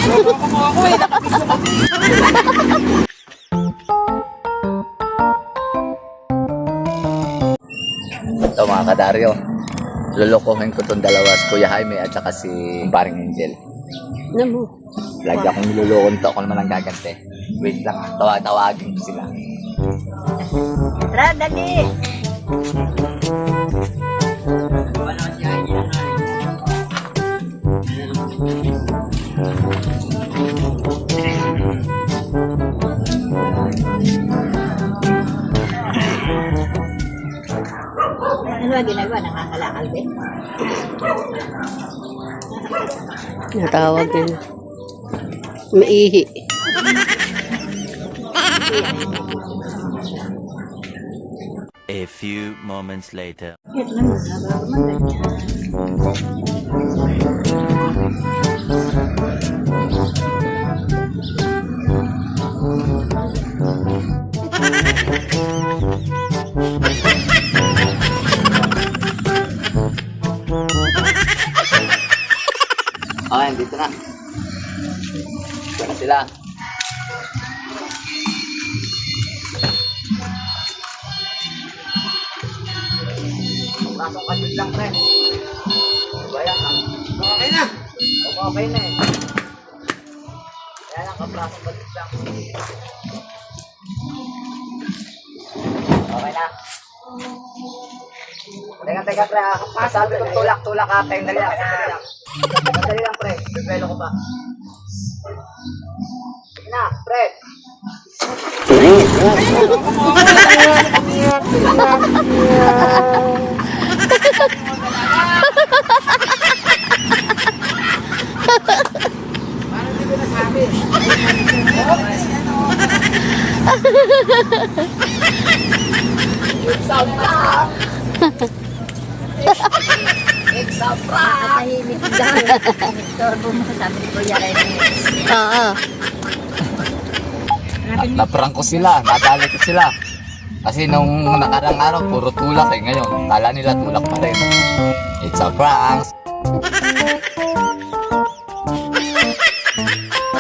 Ito mga kadaryo, lulukuhin ko itong dalawa, si Kuya Jaime at saka si Paring Angel. Namu. Lagi akong nilulukon to, ako naman ang gagante. Wait lang, tawagin ko sila. Tara, dali. Ano ba ginagawa? Nangangalakal din? Natawag din. Maihi. A few moments later. Yan lang, nabagaman ganyan. Okay, dito na. Ito na sila. Pasok ka dito lang, pre. Bayan ka. Okay na. Okay na eh. Kaya lang, kaprasok ka dito lang. Okay na. Teka, pre. Sabi ko tulak-tulak ka. Dali lang, dali lang. Dali lang, pre. Bibelo ko pa. Sige na, pre. Parang hindi ko nasabi. It's a prank! It's a prank! Nakahimik lang. Istorbo mo, sabi ni Kuya Renes. Oo. Naprank ko sila, nadali ko sila. Kasi nung nakarang araw, puro tulak eh. Ngayon, kala nila tulak pa rin. It's a prank.